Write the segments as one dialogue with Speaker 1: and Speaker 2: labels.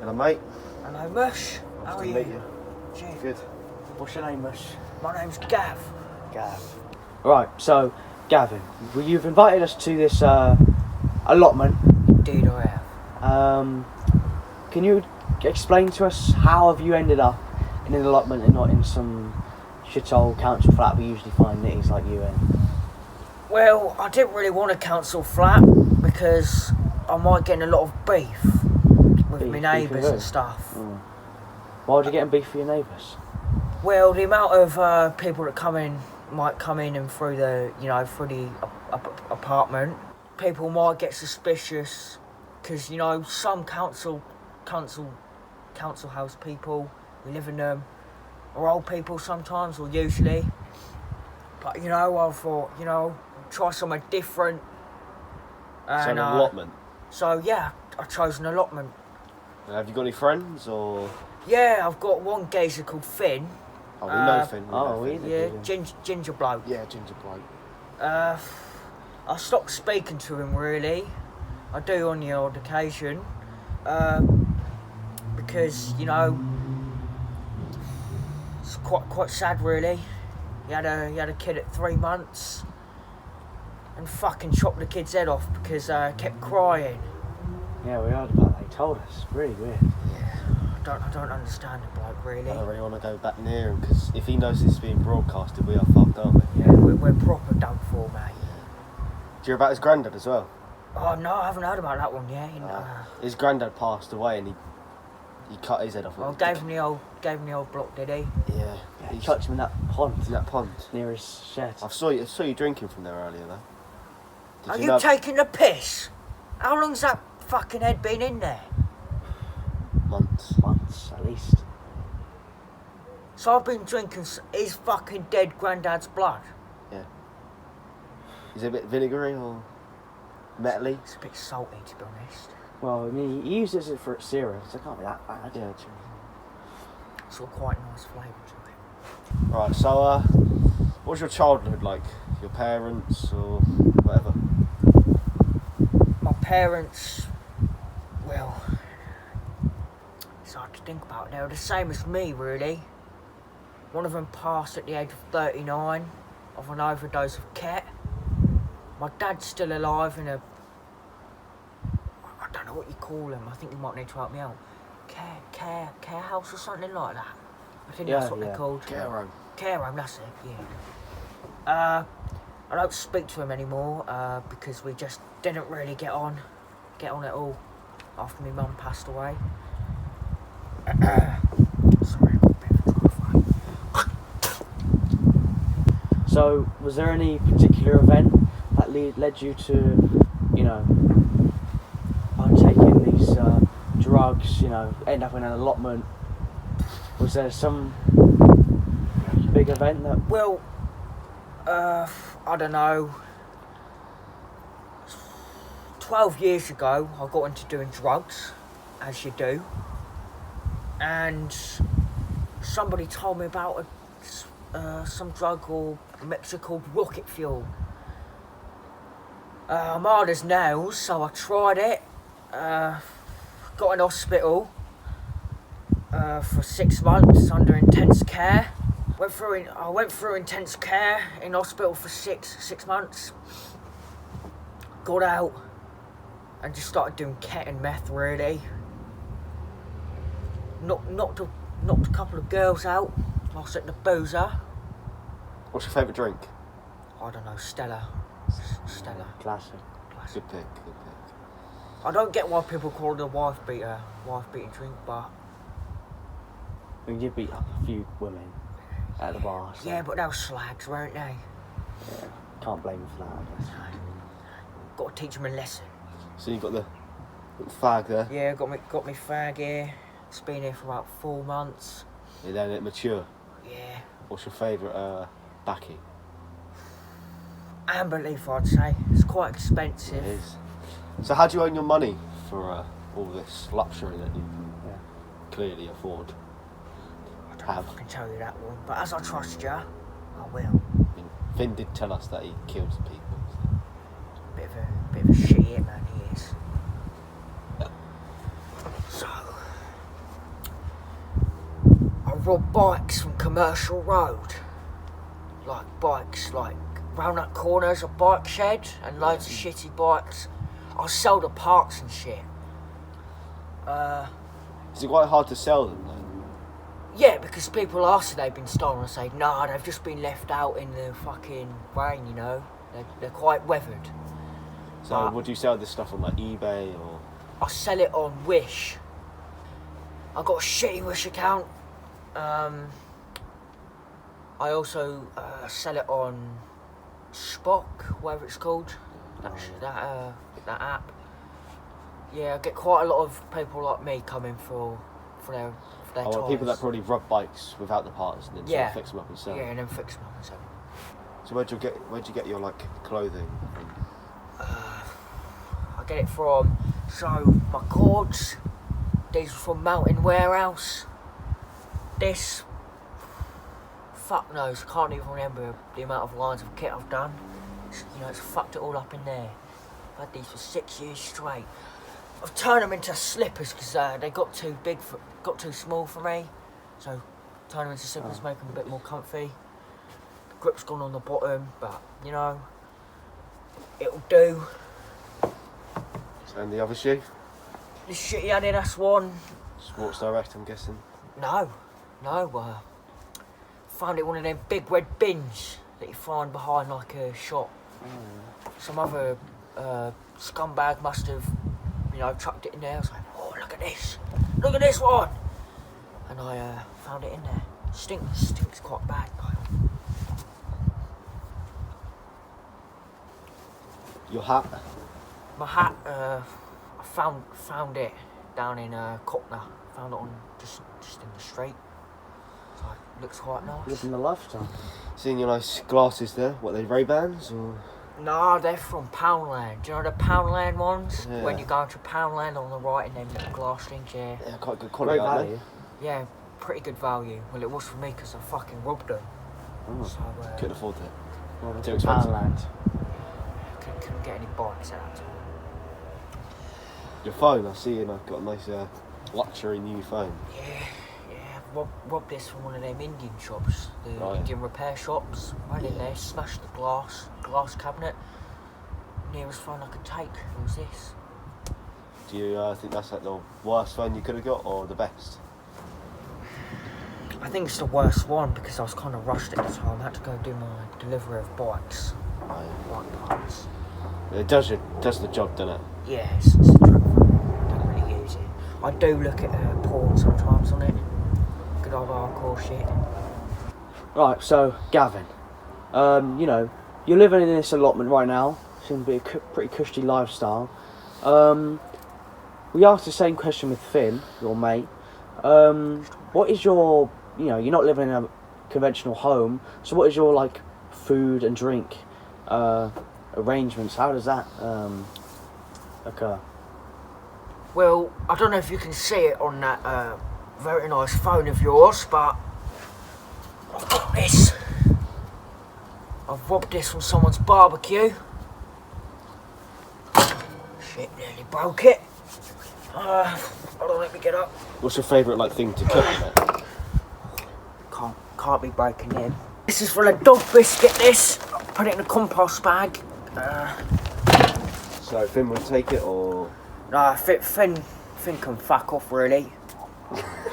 Speaker 1: Hello, mate.
Speaker 2: Hello, Mush. How are
Speaker 1: you? Good.
Speaker 3: What's your name, Mush?
Speaker 2: My name's Gav.
Speaker 3: Gav. Right, so, Gavin, you've invited us to this allotment.
Speaker 2: Indeed I have.
Speaker 3: Can you explain to us how have you ended up in an allotment and not in some shithole council flat we usually find nitties like you in?
Speaker 2: Well, I didn't really want a council flat because I might get in a lot of beef with my neighbours and stuff.
Speaker 3: Why would you get in beef with your neighbours?
Speaker 2: Well, the amount of people that might come in and through the apartment, people might get suspicious because some council house people, we live in them, are old people sometimes or usually. But I thought try somewhere different.
Speaker 1: So an allotment.
Speaker 2: So yeah, I chose an allotment.
Speaker 1: Have you got any friends or?
Speaker 2: Yeah, I've got one geezer called Finn.
Speaker 1: Oh, we know Finn.
Speaker 2: Yeah, ginger bloke.
Speaker 1: Yeah, ginger bloke.
Speaker 2: I stopped speaking to him really. I do on the odd occasion. Because it's quite sad really. He had a kid at 3 months, and fucking chopped the kid's head off because kept crying.
Speaker 3: Yeah, we heard about that. He told us. Really weird.
Speaker 2: Yeah, I don't understand the bloke really.
Speaker 1: I don't really want to go back near him because if he knows this is being broadcasted, we are fucked, aren't we?
Speaker 2: Yeah, we're proper done for, mate.
Speaker 1: Do you hear about his granddad as well?
Speaker 2: Oh no, I haven't heard about that one yet.
Speaker 1: His granddad passed away and he cut his head off.
Speaker 2: Well, gave him the old block, did he?
Speaker 1: Yeah.
Speaker 3: He chucked him in that pond.
Speaker 1: In that pond
Speaker 3: near his shed.
Speaker 1: I saw you drinking from there earlier though.
Speaker 2: Are you taking the piss? How long's that fucking head been in there?
Speaker 1: Months
Speaker 3: at least.
Speaker 2: So I've been drinking his fucking dead granddad's blood.
Speaker 1: Yeah. Is it a bit vinegary or metally?
Speaker 2: It's a bit salty, to be honest.
Speaker 3: Well, I mean, he uses it for cereal, so it can't be that bad.
Speaker 1: Yeah, true.
Speaker 2: It's got quite a nice flavour to it.
Speaker 1: Right, so what was your childhood like? Your parents or whatever?
Speaker 2: My parents, well, it's hard to think about. They were the same as me, really. One of them passed at the age of 39 of an overdose of ket. My dad's still alive in a, I don't know what you call them. I think you might need to help me out. Care house or something like that. I think that's what they're called.
Speaker 1: Care home.
Speaker 2: Care home, that's it, yeah. I don't speak to him anymore because we just didn't really get on at all after my mum passed away. Sorry, I'm a bit of a dry throat.
Speaker 3: So, was there any particular event that led you to, taking these drugs, end up in an allotment? Was there some big event that...
Speaker 2: Well, I don't know. 12 years ago, I got into doing drugs, as you do. And somebody told me about some drug or mixture called rocket fuel. I'm hard as nails, so I tried it. Got in hospital for 6 months under intense care. I went through intense care in hospital for six months. Got out and just started doing ket and meth really. Knocked a couple of girls out. Lost at the boozer.
Speaker 1: What's your favourite drink?
Speaker 2: I don't know, Stella.
Speaker 3: Classic.
Speaker 1: Good pick.
Speaker 2: I don't get why people call it a wife beating drink, but...
Speaker 3: I mean, you beat up a few women at the bar. So.
Speaker 2: Yeah, but they were slags, weren't they?
Speaker 3: Yeah, can't blame them for that, I guess.
Speaker 2: Got to teach them a lesson.
Speaker 1: So you've got the little fag there?
Speaker 2: Yeah, got me fag here. It's been here for about 4 months.
Speaker 1: You're letting it mature?
Speaker 2: Yeah.
Speaker 1: What's your favourite baccy?
Speaker 2: Amber leaf, I'd say. It's quite expensive.
Speaker 1: It is. So how do you earn your money for all this luxury that you can clearly afford?
Speaker 2: I don't know if I can tell you that one, but as I trust you, I will.
Speaker 1: I mean, Finn did tell us that he killed some people.
Speaker 2: Bit of a shitty man he is. So, rob bikes from Commercial Road. Like bikes, like round that corner there's a bike shed and loads of shitty bikes. I'll sell the parts and shit.
Speaker 1: Is it quite hard to sell them then?
Speaker 2: Yeah, because people ask if they've been stolen. I say, nah, they've just been left out in the fucking rain, you know. They're quite weathered.
Speaker 1: So would you sell this stuff on like eBay or?
Speaker 2: I sell it on Wish. I've got a shitty Wish account. I also sell it on Spock, whatever it's called. That app. Yeah, I get quite a lot of people like me coming for their
Speaker 1: Oh,
Speaker 2: tyres.
Speaker 1: people that probably rub bikes without the parts and then sort of fix them up and sell.
Speaker 2: Yeah, and then fix them up and sell them.
Speaker 1: So where'd you get your like clothing from?
Speaker 2: I get it from, so my cords, these are from Mountain Warehouse. This, fuck knows, I can't even remember the amount of lines of kit I've done. It's fucked it all up in there. I've had these for 6 years straight. I've turned them into slippers because they got too small for me. So turn them into slippers, make them a bit more comfy. The grip's gone on the bottom, but it'll do.
Speaker 1: And the other shoe?
Speaker 2: This shitty Adidas one.
Speaker 1: Sports Direct, I'm guessing.
Speaker 2: No. Found it in one of them big red bins that you find behind like a shop. Some other scumbag must have, chucked it in there. I was like, oh, look at this one. And I found it in there. Stinks quite bad.
Speaker 1: Your hat?
Speaker 2: My hat, I found it down in Cockney. Found it on just in the street. So it looks quite nice.
Speaker 3: Living the lifestyle.
Speaker 1: Seeing your nice glasses there. What, they Ray-Bans or?
Speaker 2: No, they're from Poundland. Do you know the Poundland ones?
Speaker 1: Yeah.
Speaker 2: When you go into Poundland on the right and them little glass things, yeah.
Speaker 1: Yeah, quite good quality,
Speaker 3: Great
Speaker 1: aren't
Speaker 3: value.
Speaker 2: Yeah, pretty good value. Well, it was for me because I fucking robbed them.
Speaker 3: Oh.
Speaker 2: So,
Speaker 1: they? Couldn't afford it.
Speaker 3: Well,
Speaker 1: Too expensive.
Speaker 3: Poundland.
Speaker 2: couldn't get any bikes at that time.
Speaker 1: Your phone, I see, and I've got a nice luxury new phone.
Speaker 2: Yeah. Robbed this from one of them Indian shops, the Indian repair shops. Went in there, smashed the glass cabinet. Nearest phone I could take was this.
Speaker 1: Do you think that's like the worst phone you could have got, or the best?
Speaker 2: I think it's the worst one because I was kind of rushed at the time. I had to go do my delivery of bikes, bike parts.
Speaker 1: It does the job, doesn't it?
Speaker 2: Yeah, it's a truck phone. I don't really use it. I do look at porn sometimes on it. Good old hardcore shit.
Speaker 3: Right, so Gavin, you're living in this allotment right now. Seems to be a pretty cushy lifestyle. We asked the same question with Finn, your mate. What is your, you're not living in a conventional home, so what is your like food and drink arrangements? How does that occur?
Speaker 2: Well, I don't know if you can see it on that very nice phone of yours, but I've got this. I've robbed this from someone's barbecue. Shit, nearly broke it. Hold on, let me get up.
Speaker 1: What's your favourite thing to cook in it?
Speaker 2: Can't be breaking them. This is for a dog biscuit. This. Put it in a compost bag.
Speaker 1: So Finn would take it, or?
Speaker 2: Nah, Finn can fuck off, really.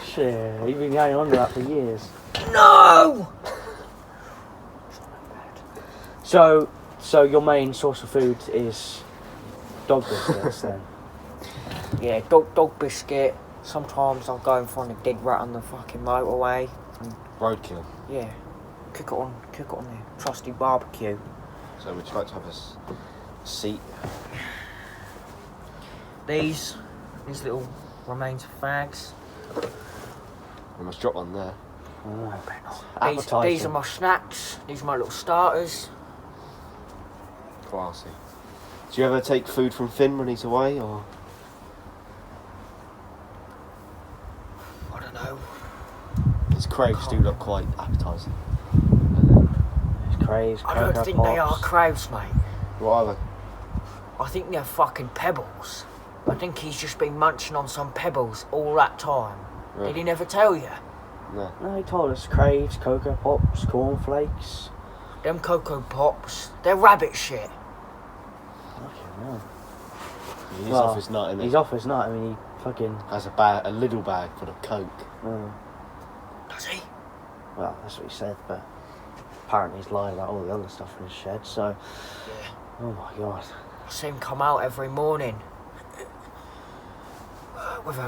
Speaker 3: Shit, you've been going on to that for years.
Speaker 2: No!
Speaker 3: So your main source of food is dog biscuits then?
Speaker 2: Yeah, dog biscuit. Sometimes I'll go and find a dead rat on the fucking motorway.
Speaker 1: Roadkill.
Speaker 2: Yeah, cook it on the trusty barbecue.
Speaker 1: So would you like to have a seat?
Speaker 2: These little remains of fags.
Speaker 1: We must drop one there.
Speaker 2: These are my snacks. These are my little starters.
Speaker 1: Classy. Do you ever take food from Finn when he's away, or?
Speaker 2: I don't know.
Speaker 1: His crepes do look quite appetising.
Speaker 3: It's crazy.
Speaker 2: I don't think they are crabs, mate.
Speaker 1: What are they?
Speaker 2: I think they're fucking pebbles. I think he's just been munching on some pebbles all that time.
Speaker 1: Really?
Speaker 2: Did he never tell you?
Speaker 1: No.
Speaker 3: No, he told us Craves, Cocoa Pops, cornflakes.
Speaker 2: Them Cocoa Pops, they're rabbit shit.
Speaker 3: Fucking hell.
Speaker 1: He's off his nut, isn't he?
Speaker 3: He's off his nut. I mean, he fucking...
Speaker 1: Has a little bag full of Coke.
Speaker 2: Does he?
Speaker 3: Well, that's what he said, but apparently he's lied about all the other stuff in his shed, so...
Speaker 2: Yeah.
Speaker 3: Oh my god.
Speaker 2: I see him come out every morning. With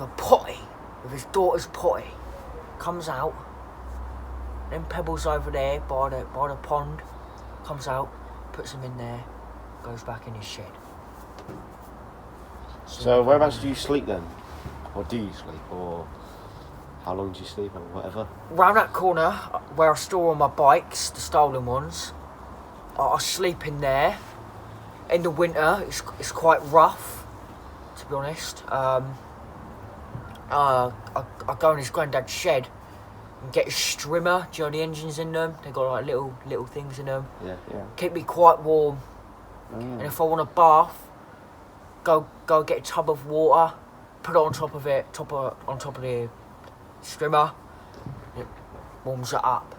Speaker 2: a potty, with his daughter's potty, comes out, then Pebbles over there by the pond, comes out, puts him in there, goes back in his shed.
Speaker 1: So whereabouts do you sleep then? Or do you sleep? Or how long do you sleep or whatever?
Speaker 2: Round that corner where I store all my bikes, the stolen ones, I sleep in there. In the winter, it's quite rough, to be honest. I go in his granddad's shed and get a strimmer. Do you know the engines in them? They got like little things in them.
Speaker 1: Yeah.
Speaker 2: Keep me quite warm. And if I want a bath, go get a tub of water, put it on top of it, on top of the strimmer. It warms it up.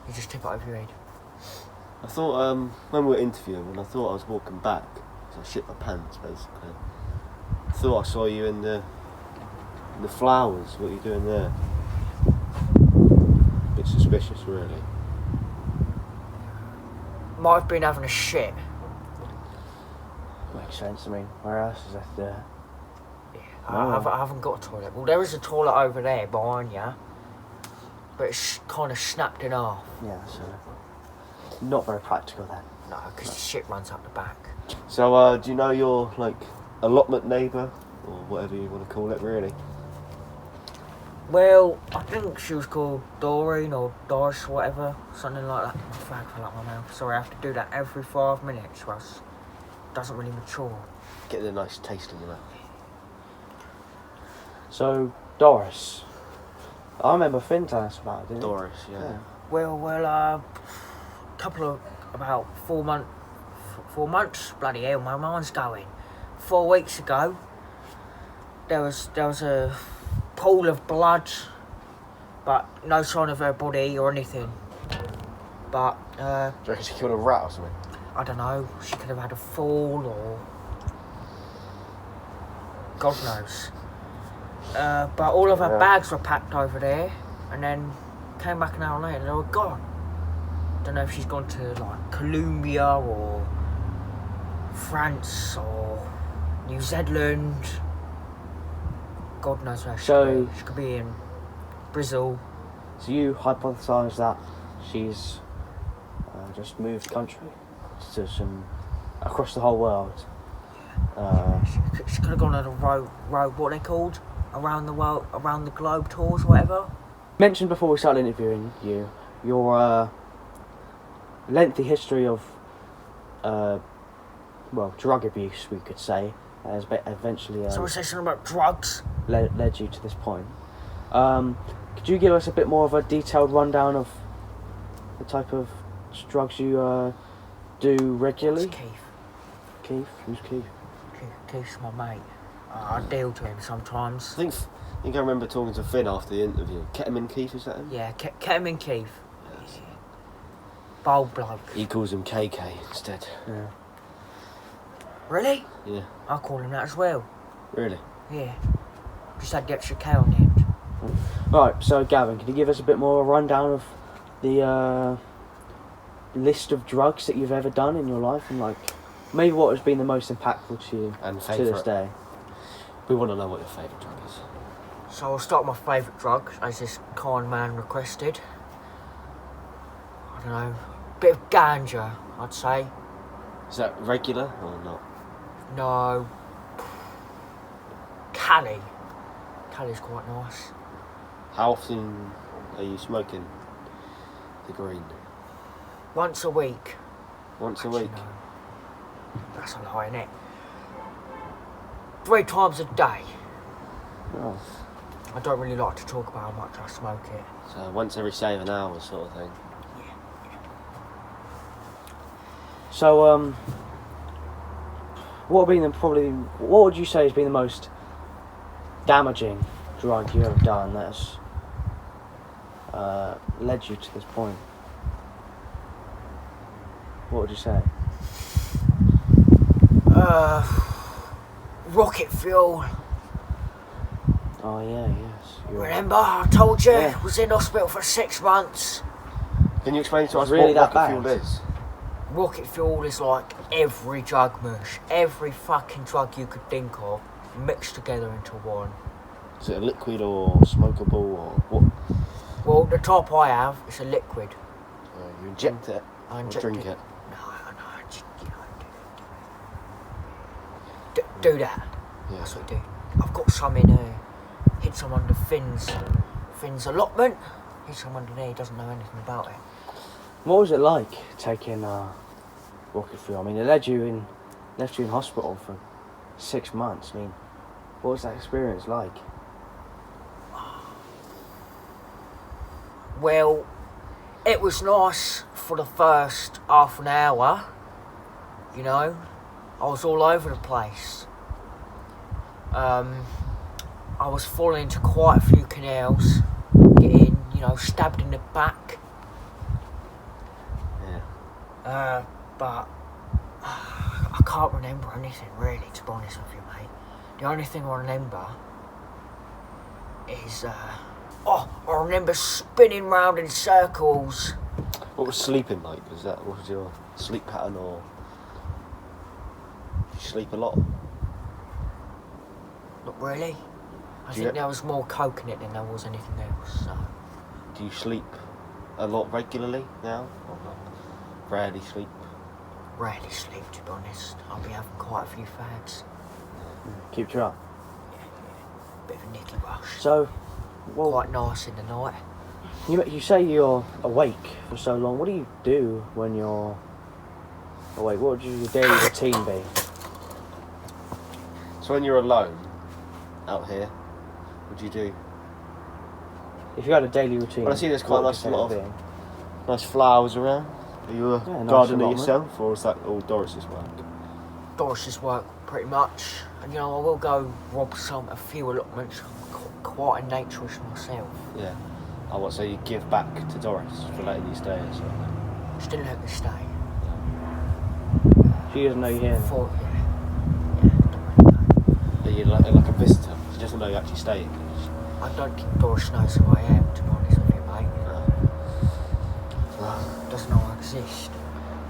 Speaker 2: You just tip it over your head.
Speaker 1: I thought when we were interviewing, when I thought I was walking back, so I shit my pants basically. I thought I saw you in the flowers. What are you doing there? Bit suspicious, really.
Speaker 2: Might have been having a shit.
Speaker 3: Makes sense. I mean, where else is that there?
Speaker 2: I haven't got a toilet. Well, there is a toilet over there behind you, but it's kind of snapped in half.
Speaker 3: Yeah, so not very practical then.
Speaker 2: No, because the shit runs up the back.
Speaker 1: So do you know your allotment neighbour or whatever you want to call it, really?
Speaker 2: Well, I think she was called Doreen or Doris, whatever, something like that. My flag fell out my mouth. Sorry, I have to do that every 5 minutes, or else it doesn't really mature.
Speaker 1: Get a nice taste in your mouth.
Speaker 3: So, Doris. I remember Finn telling us about it, didn't
Speaker 1: Doris, yeah.
Speaker 2: Well, about 4 months. 4 months. Bloody hell, my mind's going. 4 weeks ago, there was a pool of blood, but no sign of her body or anything. But
Speaker 1: Do you reckon she killed a rat or something?
Speaker 2: I don't know. She could have had a fall or God knows. But all of her bags were packed over there, and then came back an hour later and they were gone. Don't know if she's gone to Colombia or France or New Zealand. God knows where she could be. She could be in Brazil.
Speaker 3: So you hypothesise that she's just moved country to across the whole world.
Speaker 2: She could have gone on a road. What are they called? Around the world, around the globe tours, whatever.
Speaker 3: Mentioned before we started interviewing you, your lengthy history of drug abuse, we could say, has eventually
Speaker 2: So we say something about drugs.
Speaker 3: led you to this point. Could you give us a bit more of a detailed rundown of the type of drugs you do regularly?
Speaker 2: That's Keith.
Speaker 3: Keith? Who's Keith?
Speaker 2: Keith's my mate. I deal to him sometimes.
Speaker 1: I think I remember talking to Finn after the interview. Ketamine Keith, is that him?
Speaker 2: Yeah, Ketamine Keith. Yeah. Bold bloke.
Speaker 1: He calls him KK instead.
Speaker 3: Yeah.
Speaker 2: Really?
Speaker 1: Yeah.
Speaker 2: I call him that as well.
Speaker 1: Really?
Speaker 2: Yeah. Just had the extra K on the end.
Speaker 3: Right, so Gavin, can you give us a bit more of a rundown of the list of drugs that you've ever done in your life, and maybe what has been the most impactful to you
Speaker 1: And
Speaker 3: to
Speaker 1: favourite.
Speaker 3: this day?
Speaker 1: We want to know what your favourite drug is.
Speaker 2: So I'll start with my favourite drug, as this kind man requested. I don't know, bit of ganja, I'd say.
Speaker 1: Is that regular or not?
Speaker 2: No. Cali. Cali's quite nice.
Speaker 1: How often are you smoking the green?
Speaker 2: Once a week.
Speaker 1: Once a week?
Speaker 2: No. That's a lie, innit? 3 times a day.
Speaker 3: Oh.
Speaker 2: I don't really like to talk about how much I smoke it.
Speaker 1: So once every 7 hours sort of thing.
Speaker 3: So, what would you say has been the most damaging drug you ever done that's led you to this point? What would you say?
Speaker 2: Rocket fuel.
Speaker 3: Oh yeah, yes.
Speaker 2: Remember, I told you,
Speaker 3: Yeah.
Speaker 2: was in hospital for 6 months.
Speaker 1: Can you explain to us
Speaker 3: Really
Speaker 1: what
Speaker 3: that
Speaker 1: rocket
Speaker 3: bad?
Speaker 1: fuel is?
Speaker 2: Rocket fuel is like every drug mush, every fucking drug you could think of, mixed together into one.
Speaker 1: Is it a liquid or smokable or what?
Speaker 2: Well, the top I have is a liquid.
Speaker 1: You inject it
Speaker 2: I
Speaker 1: or
Speaker 2: inject
Speaker 1: drink
Speaker 2: it.
Speaker 1: it?
Speaker 2: No, do that.
Speaker 1: Yeah.
Speaker 2: That's what I do. I've got some in hid some under Finn's allotment. Hid some under there, he doesn't know anything about it.
Speaker 3: What was it like taking rocket fuel? I mean, it left you in hospital for 6 months. I mean, what was that experience like?
Speaker 2: Well, it was nice for the first half an hour, you know. I was all over the place. I was falling into quite a few canals, getting, stabbed in the back.
Speaker 1: Yeah.
Speaker 2: But I can't remember anything really, to be honest with you, mate. The only thing I remember is, I remember spinning round in circles.
Speaker 1: What was sleeping like? What was your sleep pattern, or did you sleep a lot?
Speaker 2: Not really. I
Speaker 1: Do you
Speaker 2: think
Speaker 1: get-
Speaker 2: there was more coke in it than there was anything else. So.
Speaker 1: Do you sleep a lot regularly now, or not? Rarely sleep?
Speaker 2: Rarely sleep, to be honest. I'll be having quite a few fags.
Speaker 3: Keeps you up.
Speaker 2: Bit of a nicky rush.
Speaker 3: So, well,
Speaker 2: Quite nice in the night.
Speaker 3: you say you're awake for so long. What do you do when you're awake? What would your daily routine be?
Speaker 1: So when you're alone out here, what do you do?
Speaker 3: If you had a daily routine,
Speaker 1: Well, I see there's quite
Speaker 3: what
Speaker 1: a
Speaker 3: would
Speaker 1: nice
Speaker 3: you say
Speaker 1: lot
Speaker 3: it'd
Speaker 1: of nice flowers around. Are you a
Speaker 3: Yeah, nice
Speaker 1: gardener
Speaker 3: allotment.
Speaker 1: yourself, or is that all Doris's work?
Speaker 2: Doris's work, pretty much. And I will go rob a few allotments. I'm quite a naturist myself.
Speaker 1: Yeah. I want to say you give back to Doris for letting you stay or something.
Speaker 2: Still let me stay.
Speaker 3: be? She doesn't know you're here.
Speaker 2: For, yeah, don't really know.
Speaker 1: Are you like a visitor? She doesn't know you're actually staying.
Speaker 2: I don't think Doris knows who I am, to be honest with you, mate. Doesn't know I exist.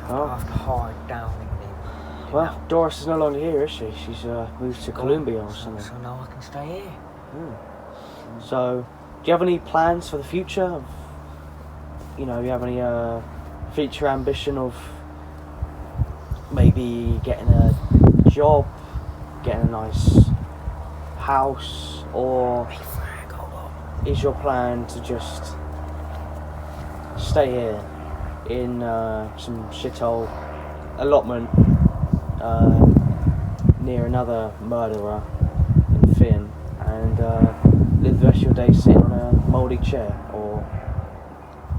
Speaker 3: Oh.
Speaker 2: I have to hide down in there.
Speaker 3: Well, Doris is no longer here, is she? She's moved to Columbia or something.
Speaker 2: So now I can stay here.
Speaker 3: So, do you have any plans for the future? Do you have any future ambition of maybe getting a job, getting a nice house, or
Speaker 2: Hey, fag, hold on.
Speaker 3: is your plan to just stay here in some shithole allotment near another murderer in Finn and live the rest of your days sitting on a mouldy chair? Or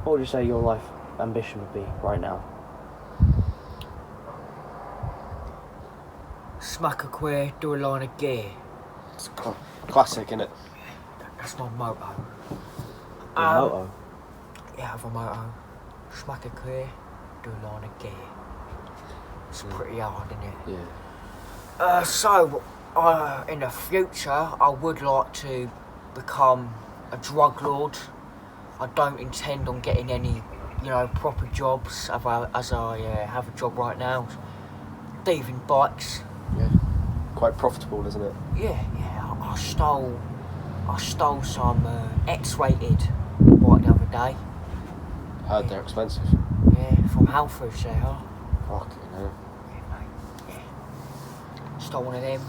Speaker 3: what would you say your life ambition would be right now?
Speaker 2: Smack a queer, do a line of gear.
Speaker 1: It's classic, isn't it?
Speaker 2: That's my motto.
Speaker 3: Your motto?
Speaker 2: Yeah, I have a motto. Smack a queer, do a line of gear. It's pretty hard, isn't it?
Speaker 1: Yeah.
Speaker 2: So, in the future, I would like to become a drug lord. I don't intend on getting any, proper jobs as I have a job right now. Thieving bikes.
Speaker 1: Yeah. Quite profitable, isn't it?
Speaker 2: Yeah. I stole some X-rated bike the other day.
Speaker 1: Heard they're expensive.
Speaker 2: Yeah, from Halfords they are.
Speaker 1: Fucking hell.
Speaker 2: Yeah, mate. Yeah. Stole one of them.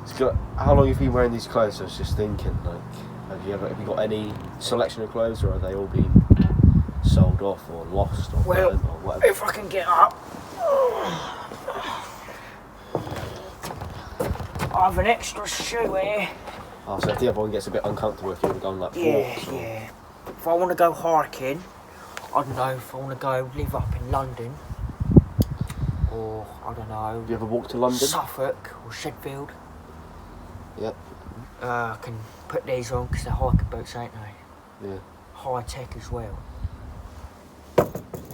Speaker 1: It's good. How long have you been wearing these clothes? I was just thinking, have you got any selection of clothes, or are they all been sold off or lost or
Speaker 2: Well,
Speaker 1: burnt or whatever?
Speaker 2: if I can get up. I have an extra shoe here.
Speaker 1: Oh, so if the other one gets a bit uncomfortable, if you were going like walks or...
Speaker 2: Yeah. If I want to go hiking, I don't know, if I want to go live up in London, or, I don't know,
Speaker 1: Have you ever walked to London?
Speaker 2: Suffolk or Sheffield.
Speaker 1: Yep.
Speaker 2: I can put these on because they're hiking boots, ain't they?
Speaker 1: Yeah.
Speaker 2: High tech as well.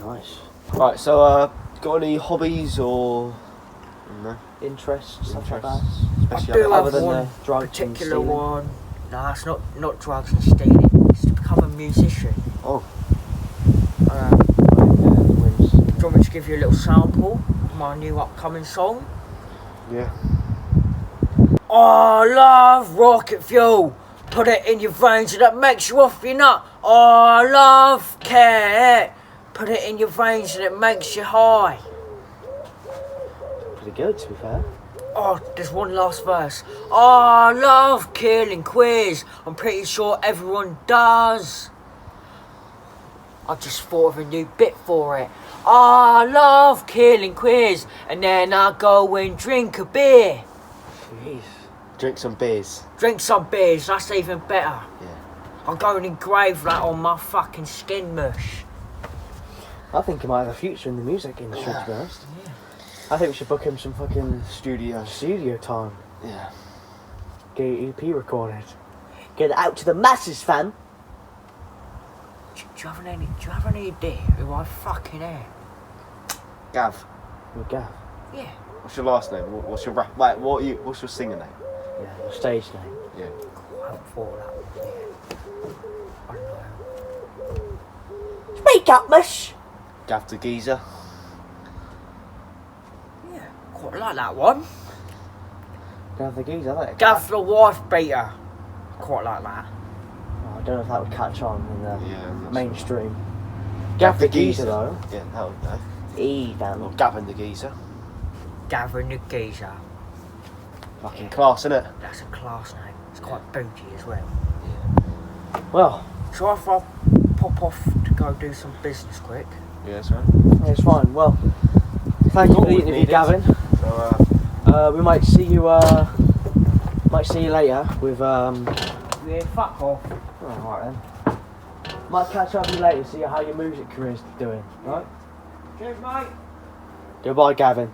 Speaker 3: Nice.
Speaker 1: Right, so got any hobbies or no?
Speaker 3: Interests, stuff like that.
Speaker 1: Interests? Especially
Speaker 2: I do
Speaker 3: other
Speaker 2: have
Speaker 3: than
Speaker 2: one
Speaker 3: the drugs and
Speaker 2: particular
Speaker 3: stealing.
Speaker 2: one. No, it's not drugs and stealing. It's to become a musician.
Speaker 1: Oh,
Speaker 3: Wins.
Speaker 2: Do you want me to give you a little sample of my new upcoming song?
Speaker 1: yeah.
Speaker 2: I love rocket fuel. Put it in your veins and that makes you off your nut. I love cat. Put it in your veins and it makes you high.
Speaker 3: Pretty good, to be fair.
Speaker 2: Oh, there's one last verse. I love killing queers. I'm pretty sure everyone does. I just thought of a new bit for it. I love killing queers. And then I go and drink a beer.
Speaker 3: Jeez.
Speaker 1: Drink some beers.
Speaker 2: Drink some beers, that's even better.
Speaker 1: Yeah.
Speaker 2: I'm going to engrave that on my fucking skin mush.
Speaker 3: I think he might have a future in the music industry, to be honest.
Speaker 2: Yeah.
Speaker 3: I think we should book him some fucking
Speaker 1: Studio.
Speaker 3: studio time.
Speaker 1: Yeah.
Speaker 3: Get your EP recorded. Get it out to the masses, fam.
Speaker 2: Do you have any idea who I fucking am?
Speaker 1: Gav.
Speaker 3: With Gav.
Speaker 2: Yeah.
Speaker 1: What's your last name? What's your rap? Like, what's your singer name?
Speaker 3: Yeah, your stage name.
Speaker 1: Yeah.
Speaker 2: I haven't thought of that. Yeah. I don't know.
Speaker 3: Speak up, miss.
Speaker 1: Gav the Geezer.
Speaker 2: Yeah, quite like that one.
Speaker 3: Gav the geezer, I like it.
Speaker 2: Gav the wife beater. Quite like that.
Speaker 3: Oh, I don't know if that would catch on in the
Speaker 1: Yeah. I'm not
Speaker 3: mainstream.
Speaker 1: sure.
Speaker 3: Gav the geezer, though.
Speaker 1: Yeah, that would know.
Speaker 3: Even.
Speaker 1: Or Gavin the Geezer.
Speaker 2: Gavin the geezer.
Speaker 1: Fucking class, innit?
Speaker 2: That's a class name. It's quite bougie as well.
Speaker 3: Well,
Speaker 2: So if I pop off to go do some business quick.
Speaker 1: Yeah, that's right.
Speaker 3: yeah, it's fine. Well, thank you for the interview, Gavin.
Speaker 1: So,
Speaker 3: We might see you. Might see you later with.
Speaker 2: Yeah, fuck off.
Speaker 3: Alright then. Might catch up with you later, see how your music career's doing. Right?
Speaker 2: Cheers, mate.
Speaker 3: Goodbye, Gavin.